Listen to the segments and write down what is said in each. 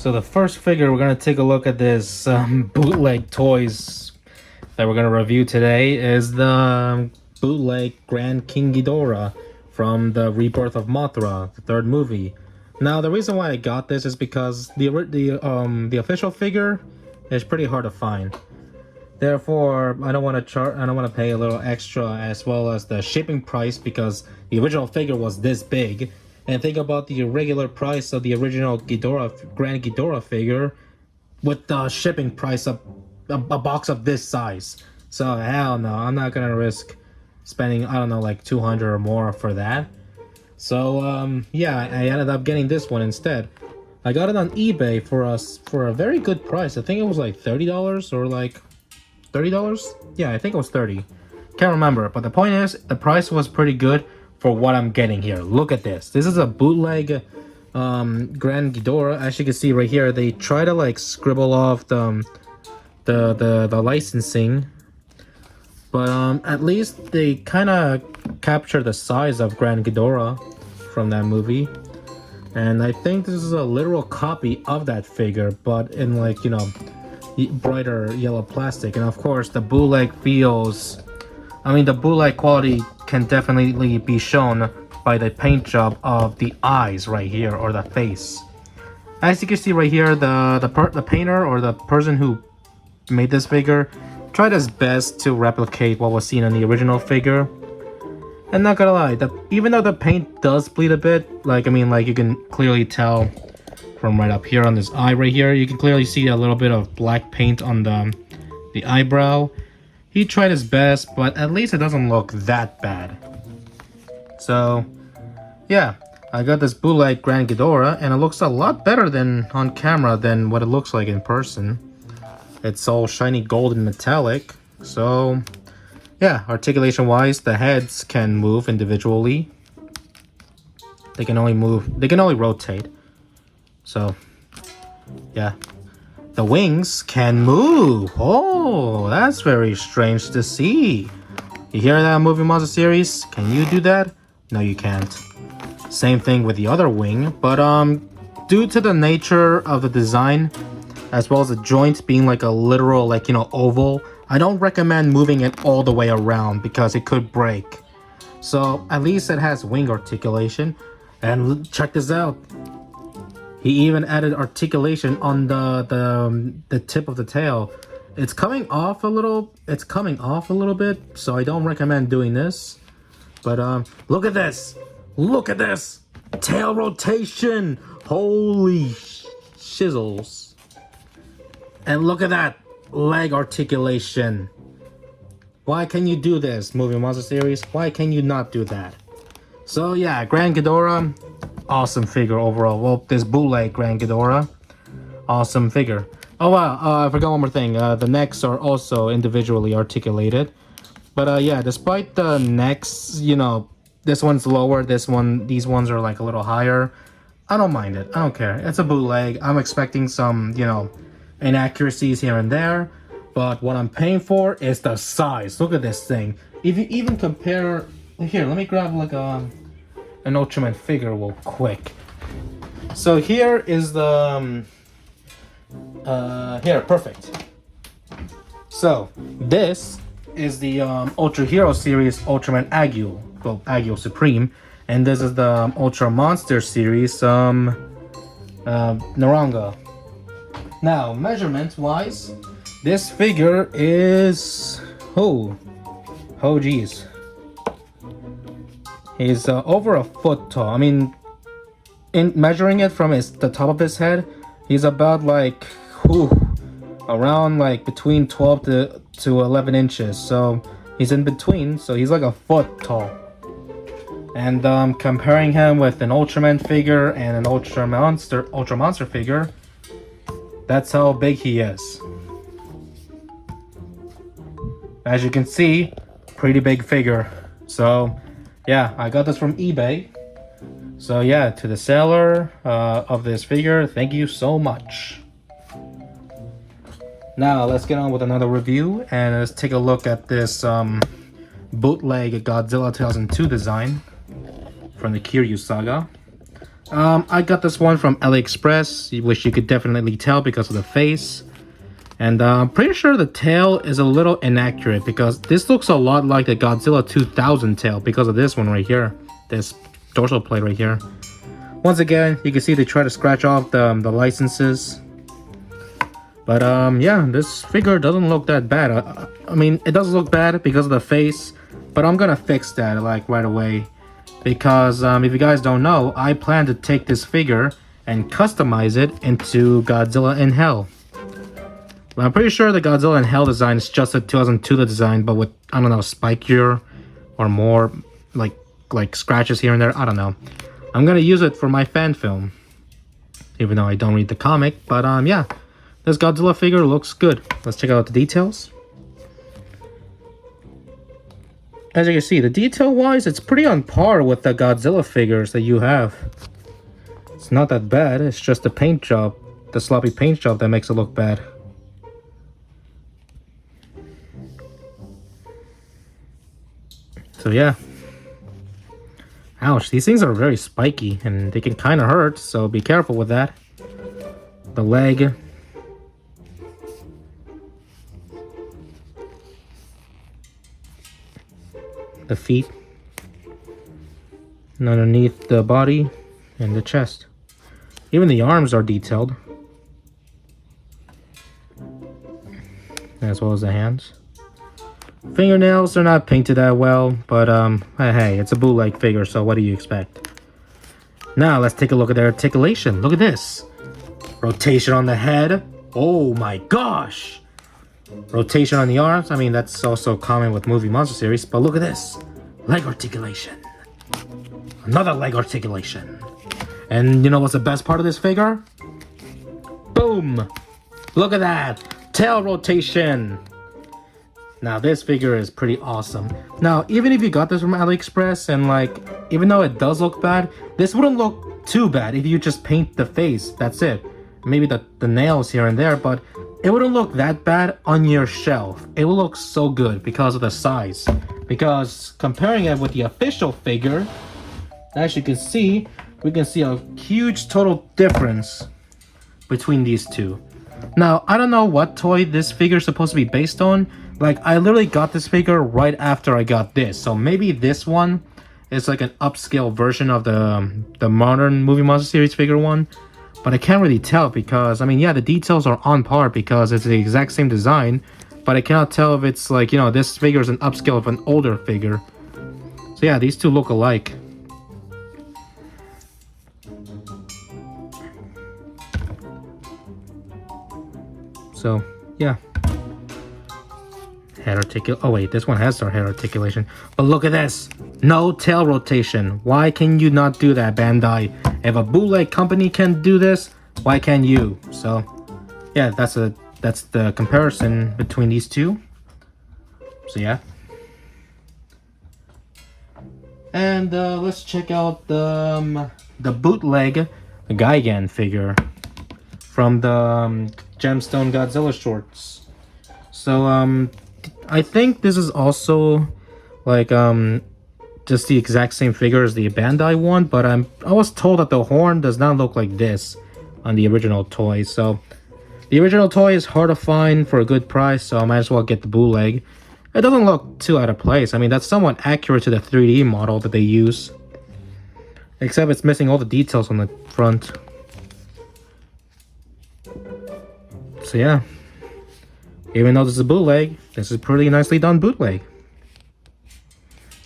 So the first figure, we're gonna take a look at this bootleg toys that we're gonna review today is the bootleg Grand King Ghidorah from the Rebirth of Mothra, the third movie. Now the reason why I got this is because the official figure is pretty hard to find. Therefore, I don't want to pay a little extra, as well as the shipping price, because the original figure was this big. And think about the regular price of the original Grand Ghidorah figure with the shipping price of a box of this size. So hell no, I'm not gonna risk spending, I don't know, like 200 or more for that. So yeah, I ended up getting this one instead. I got it on eBay for a very good price. I think it was like $30 or like $30. Yeah, I think it was 30. Can't remember, but the point is the price was pretty good for what I'm getting here. Look at this. This is a bootleg Grand Ghidorah. As you can see right here, they try to like scribble off the licensing, but at least they kind of capture the size of Grand Ghidorah from that movie. And I think this is a literal copy of that figure, but in like, you know, brighter yellow plastic. And of course the bootleg feels, I mean, the bootleg quality can definitely be shown by the paint job of the eyes right here, or the face. As you can see right here, the painter or the person who made this figure tried his best to replicate what was seen in the original figure. And not gonna lie, even though the paint does bleed a bit, like, I mean, like, you can clearly tell from right up here on this eye right here, you can clearly see a little bit of black paint on the eyebrow. He tried his best, but at least it doesn't look that bad. So yeah, I got this bootleg Grand Ghidorah, and it looks a lot better than on camera than what it looks like in person. It's all shiny gold and metallic. So yeah, articulation wise, the heads can move individually. They can only rotate. So yeah, the wings can move. Oh, that's very strange to see. You hear that, movie monster series? Can you do that? No, you can't. Same thing with the other wing, but due to the nature of the design, as well as the joint being like a literal, like, you know, oval, I don't recommend moving it all the way around because it could break. So at least it has wing articulation. And check this out. He even added articulation on the tip of the tail. It's coming off a little bit, so I don't recommend doing this. But look at this. Look at this. Tail rotation. Holy shizzles. And look at that leg articulation. Why can you do this, Movie Monster Series? Why can you not do that? So yeah, Grand Ghidorah, awesome figure overall. Well, this bootleg Grand Ghidorah, awesome figure. Oh wow, I forgot one more thing. The necks are also individually articulated. But yeah, despite the necks, you know, this one's lower, these ones are like a little higher. I don't mind it. I don't care. It's a bootleg. I'm expecting some, you know, inaccuracies here and there. But what I'm paying for is the size. Look at this thing. If you even compare, here, let me grab like an Ultraman figure real quick. So here is the here, perfect. So this is the Ultra Hero series Ultraman Agu, well, Agu Supreme, and this is the Ultra Monster series Naranga. Now, measurement wise, this figure is geez, he's over a foot tall. I mean, in measuring it from the top of his head, he's about like around like between 12 to 11 inches. So he's in between, so he's like a foot tall. And comparing him with an Ultraman figure and an Ultra Monster figure, that's how big he is. As you can see, pretty big figure. So yeah, I got this from eBay. So yeah, to the seller of this figure, thank you so much. Now let's get on with another review, and let's take a look at this bootleg Godzilla 2002 design from the Kiryu saga. I got this one from AliExpress, which you could definitely tell because of the face. And I'm pretty sure the tail is a little inaccurate because this looks a lot like the Godzilla 2000 tail because of this one right here. This dorsal plate right here. Once again, you can see they try to scratch off the licenses. But yeah, this figure doesn't look that bad. I mean, it does look bad because of the face, but I'm gonna fix that like right away. Because if you guys don't know, I plan to take this figure and customize it into Godzilla in Hell. Well, I'm pretty sure the Godzilla in Hell design is just a 2002 design, but with, I don't know, spikier or more like scratches here and there. I don't know. I'm gonna use it for my fan film, even though I don't read the comic. But yeah, this Godzilla figure looks good. Let's check out the details. As you can see, the detail-wise, it's pretty on par with the Godzilla figures that you have. It's not that bad, it's just the paint job, the sloppy paint job that makes it look bad. So yeah. Ouch, these things are very spiky and they can kind of hurt, so be careful with that. The leg. The feet, and underneath the body and the chest. Even the arms are detailed, as well as the hands. Fingernails are not painted that well, but hey, it's a bootleg figure, so what do you expect? Now let's take a look at their articulation. Look at this. Rotation on the head. Oh my gosh! Rotation on the arms, I mean, that's also common with movie monster series, but look at this. Leg articulation. Another leg articulation. And you know what's the best part of this figure? Boom! Look at that! Tail rotation! Now this figure is pretty awesome. Now, even if you got this from AliExpress and like, even though it does look bad, this wouldn't look too bad if you just paint the face, that's it. Maybe the nails here and there, but it wouldn't look that bad on your shelf. It will look so good because of the size. Because comparing it with the official figure, as you can see, we can see a huge total difference between these two. Now, I don't know what toy this figure is supposed to be based on. Like, I literally got this figure right after I got this. So maybe this one is like an upscale version of the modern movie monster series figure one. But I can't really tell because, I mean, yeah, the details are on par because it's the exact same design. But I cannot tell if it's like, you know, this figure is an upscale of an older figure. So yeah, these two look alike. So, yeah. Head articulation. Oh wait, this one has our head articulation. But look at this. No tail rotation. Why can you not do that, Bandai? If a bootleg company can do this, why can't you? So, yeah, that's the comparison between these two. So yeah. And let's check out the bootleg Gigan figure from the Gemstone Godzilla shorts. So I think this is also like just the exact same figure as the Bandai one, but I was told that the horn does not look like this on the original toy. So the original toy is hard to find for a good price, so I might as well get the bootleg. It doesn't look too out of place. I mean, that's somewhat accurate to the 3D model that they use, except it's missing all the details on the front. So yeah, even though this is a bootleg, this is pretty nicely done bootleg.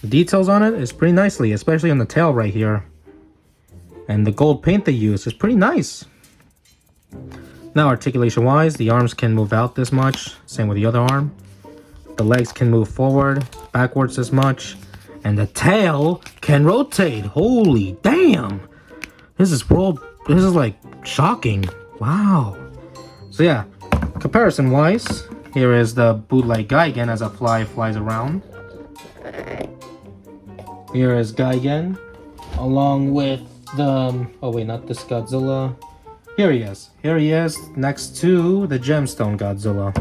The details on it is pretty nicely, especially on the tail right here. And the gold paint they use is pretty nice. Now, articulation wise, the arms can move out this much, same with the other arm. The legs can move forward, backwards this much. And the tail can rotate. Holy damn! This is like shocking. Wow. So yeah, comparison wise, here is the bootleg Gigan as a fly flies around. Here is Gigan, along with the, oh wait, not this Godzilla. Here he is. Here he is next to the Gemstone Godzilla.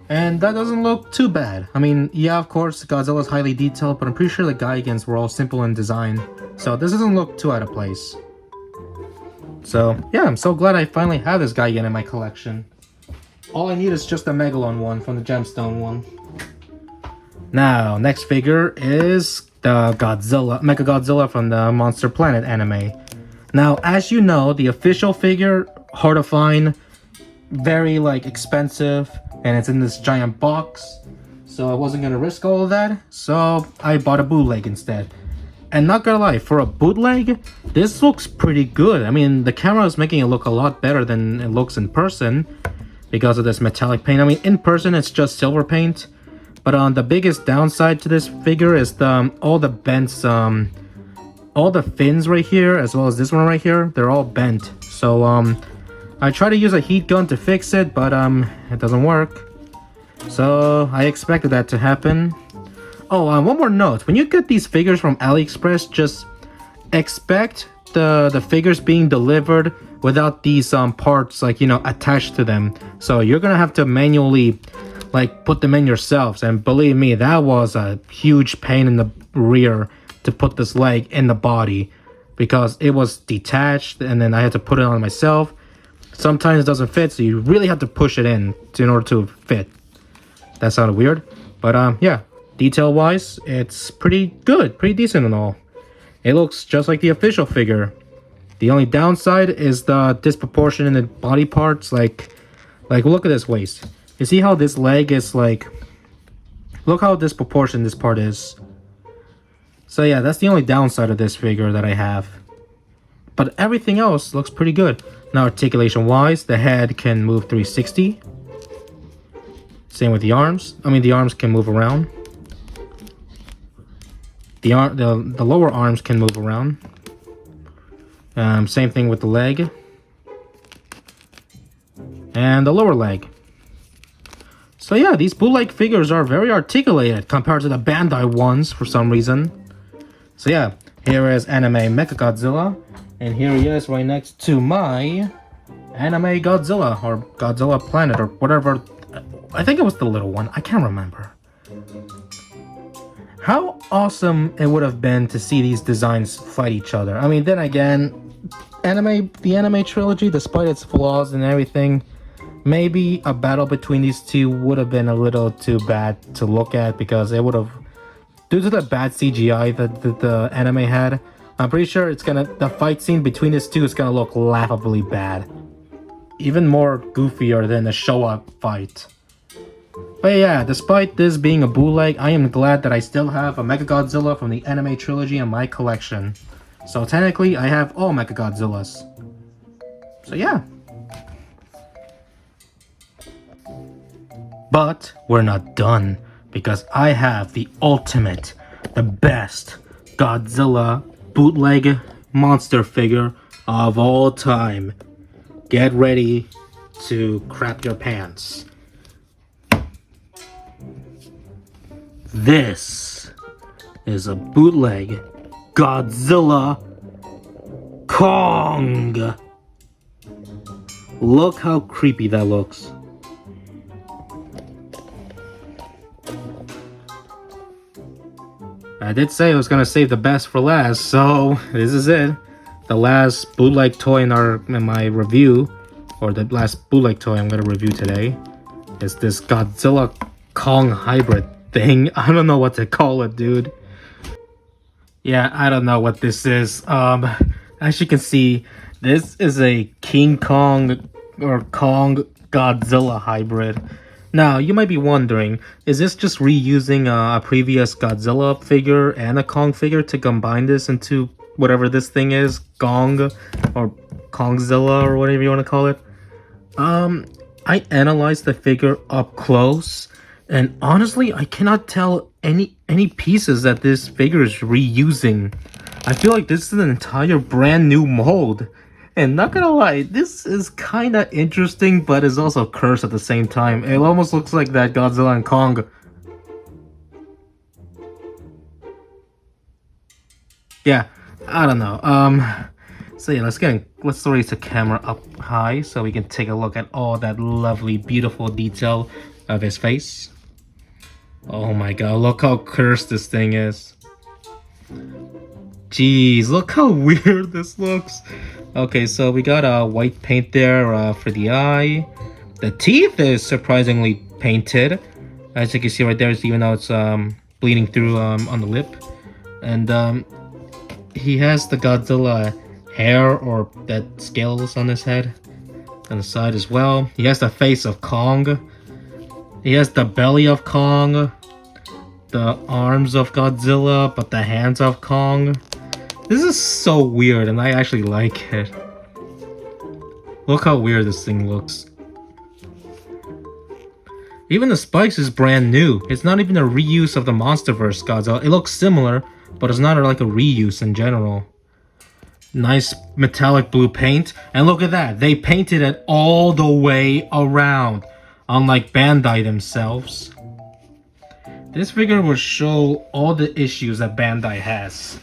And that doesn't look too bad. I mean, yeah, of course, Godzilla's highly detailed, but I'm pretty sure the Gigans were all simple in design. So this doesn't look too out of place. So yeah, I'm so glad I finally have this guy again in my collection. All I need is just the Megalon one from the Gemstone one. Now, next figure is the Mecha Godzilla from the Monster Planet anime. Now, as you know, the official figure, hard to find, very like expensive, and it's in this giant box. So I wasn't gonna risk all of that, so I bought a bootleg instead. And not gonna lie, for a bootleg, this looks pretty good. I mean, the camera is making it look a lot better than it looks in person because of this metallic paint. I mean, in person it's just silver paint, but the biggest downside to this figure is all the bents, all the fins right here, as well as this one right here, they're all bent. So I tried to use a heat gun to fix it, but it doesn't work. So I expected that to happen. Oh, one more note. When you get these figures from AliExpress, just expect the figures being delivered without these parts, like, you know, attached to them. So you're gonna have to manually like put them in yourselves, and believe me, that was a huge pain in the rear to put this leg in the body because it was detached, and then I had to put it on myself. Sometimes it doesn't fit, so you really have to push it in order to fit. That sounded weird, but yeah, detail wise it's pretty good, pretty decent and all. It looks just like the official figure. The only downside is the disproportion in the body parts. Like look at this waist. You see how this leg is like, look how disproportionate this part is. So yeah, that's the only downside of this figure that I have. But everything else looks pretty good. Now articulation wise, the head can move 360. Same with the arms. I mean, the arms can move around. The lower arms can move around. Same thing with the leg. And the lower leg. So yeah, these bootleg figures are very articulated compared to the Bandai ones for some reason. So yeah, here is Anime Mecha Godzilla, and here he is right next to my Anime Godzilla, or Godzilla Planet, or whatever. I think it was the little one, I can't remember. How awesome it would have been to see these designs fight each other. I mean, then again, the anime trilogy, despite its flaws and everything, maybe a battle between these two would have been a little too bad to look at, because it would have, due to the bad CGI that the anime had, I'm pretty sure the fight scene between these two is gonna look laughably bad. Even more goofier than the show-up fight. But yeah, despite this being a bootleg, I am glad that I still have a Mechagodzilla from the anime trilogy in my collection. So technically, I have all Mechagodzillas. So yeah. But we're not done, because I have the ultimate, the best Godzilla bootleg monster figure of all time. Get ready to crap your pants. This is a bootleg Godzilla Kong. Look how creepy that looks. I did say I was gonna save the best for last, so this is it. The last bootleg toy in my review, or the last bootleg toy I'm gonna review today, is this Godzilla Kong hybrid thing. I don't know what to call it, dude. Yeah, I don't know what this is. As you can see, this is a King Kong or Kong Godzilla hybrid. Now, you might be wondering, is this just reusing a previous Godzilla figure and a Kong figure to combine this into whatever this thing is, Gong or Kongzilla or whatever you want to call it? I analyzed the figure up close, and honestly, I cannot tell any pieces that this figure is reusing. I feel like this is an entire brand new mold. And not gonna lie, this is kinda interesting, but is also cursed at the same time. It almost looks like that Godzilla and Kong. Yeah, I don't know. So yeah, let's raise the camera up high so we can take a look at all that lovely, beautiful detail of his face. Oh my god, look how cursed this thing is. Jeez, look how weird this looks. Okay, so we got a white paint there for the eye. The teeth is surprisingly painted. As you can see right there, even though it's bleeding through on the lip. And he has the Godzilla hair or that scales on his head. On the side as well. He has the face of Kong. He has the belly of Kong. The arms of Godzilla, but the hands of Kong. This is so weird, and I actually like it. Look how weird this thing looks. Even the spikes is brand new. It's not even a reuse of the MonsterVerse Godzilla. It looks similar, but it's not like a reuse in general. Nice metallic blue paint. And look at that. They painted it all the way around. Unlike Bandai themselves. This figure will show all the issues that Bandai has.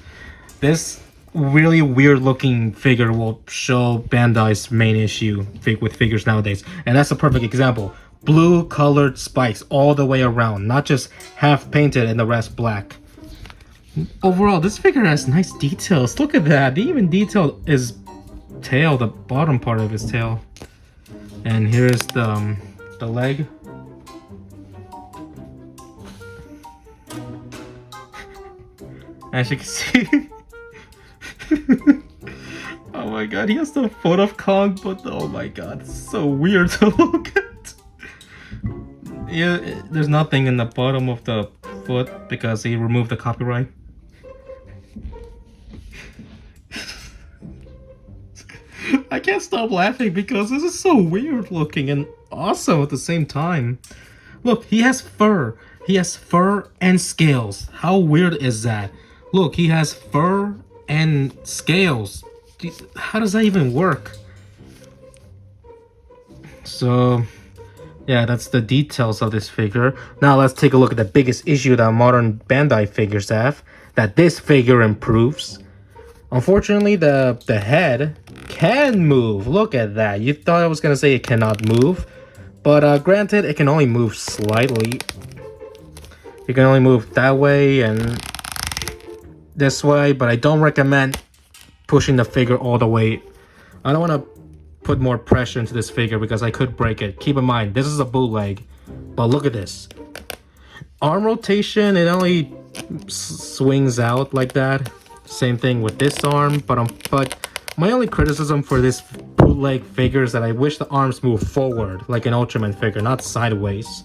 This really weird looking figure will show Bandai's main issue with figures nowadays. And that's a perfect example. Blue colored spikes all the way around. Not just half painted and the rest black. Overall, this figure has nice details. Look at that. They even detailed his tail, the bottom part of his tail. And here's the leg. As you can see. Oh my god, he has the foot of Kong, but oh my god, it's so weird to look at. Yeah, there's nothing in the bottom of the foot because he removed the copyright. I can't stop laughing because this is so weird looking and awesome at the same time. Look, he has fur. He has fur and scales. How weird is that? Look, he has fur and scales. How does that even work? So, yeah, that's the details of this figure. Now let's take a look at the biggest issue that modern Bandai figures have. That this figure improves. Unfortunately, the head can move. Look at that. You thought I was going to say it cannot move. But granted, it can only move slightly. You can only move that way and this way, but I don't recommend pushing the figure all the way. I don't want to put more pressure into this figure because I could break it. Keep in mind, this is a bootleg, but look at this. Arm rotation, it only swings out like that. Same thing with this arm, but my only criticism for this bootleg figure is that I wish the arms move forward like an Ultraman figure, not sideways.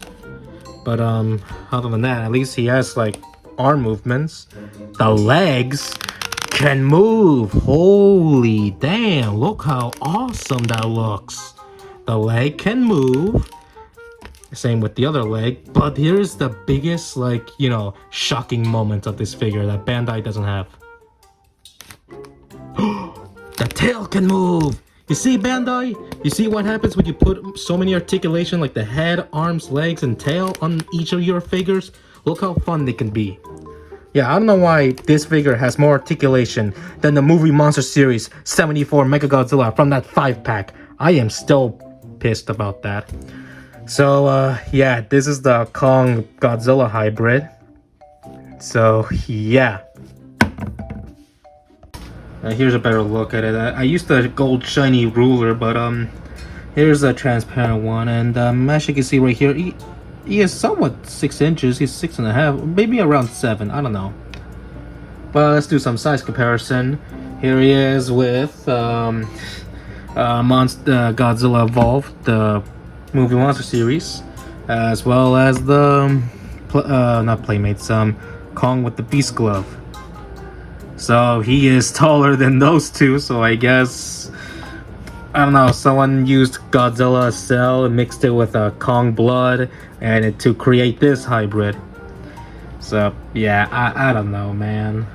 But other than that, at least he has like arm movements. The legs can move. Holy damn, look how awesome that looks. The leg can move. Same with the other leg. But here's the biggest, like, you know, shocking moment of this figure that Bandai doesn't have. The tail can move. You see, Bandai? You see what happens when you put so many articulation like the head, arms, legs, and tail on each of your figures? Look how fun they can be. Yeah, I don't know why this figure has more articulation than the movie Monster Series 74 Mechagodzilla from that 5-pack. I am still pissed about that. So, yeah, this is the Kong Godzilla hybrid. So, yeah. Here's a better look at it. I used the gold shiny ruler, but here's a transparent one. And as you can see right here, he is somewhat 6 inches. He's 6.5, maybe around 7. I don't know. But let's do some size comparison. Here he is with Godzilla Evolved, the movie Monster Series, as well as the not Playmates, Kong with the Beast Glove. So he is taller than those two. So I guess, I don't know, someone used Godzilla cell and mixed it with Kong blood and to create this hybrid. So yeah, I don't know, man.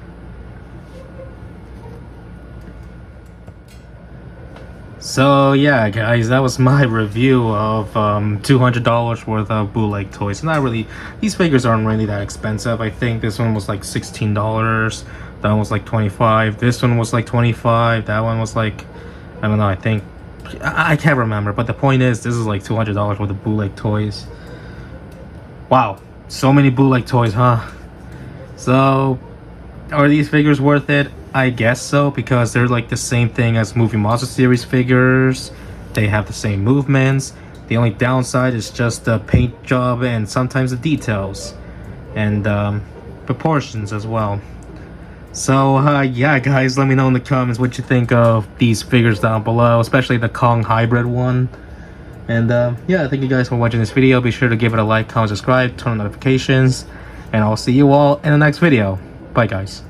So yeah, guys, that was my review of $200 worth of bootleg toys. Not really, these figures aren't really that expensive. I think this one was like $16. That one was like $25. This one was like $25. That one was like, I don't know, I think, I can't remember. But the point is, this is like $200 worth of bootleg toys. Wow, so many bootleg toys, huh? So, are these figures worth it? I guess so, because they're like the same thing as movie Monster Series figures. They have the same movements. The only downside is just the paint job and sometimes the details. And proportions as well. So yeah guys, let me know in the comments what you think of these figures down below, especially the Kong hybrid one. And yeah, thank you guys for watching this video. Be sure to give it a like, comment, subscribe, turn on notifications, and I'll see you all in the next video. Bye guys.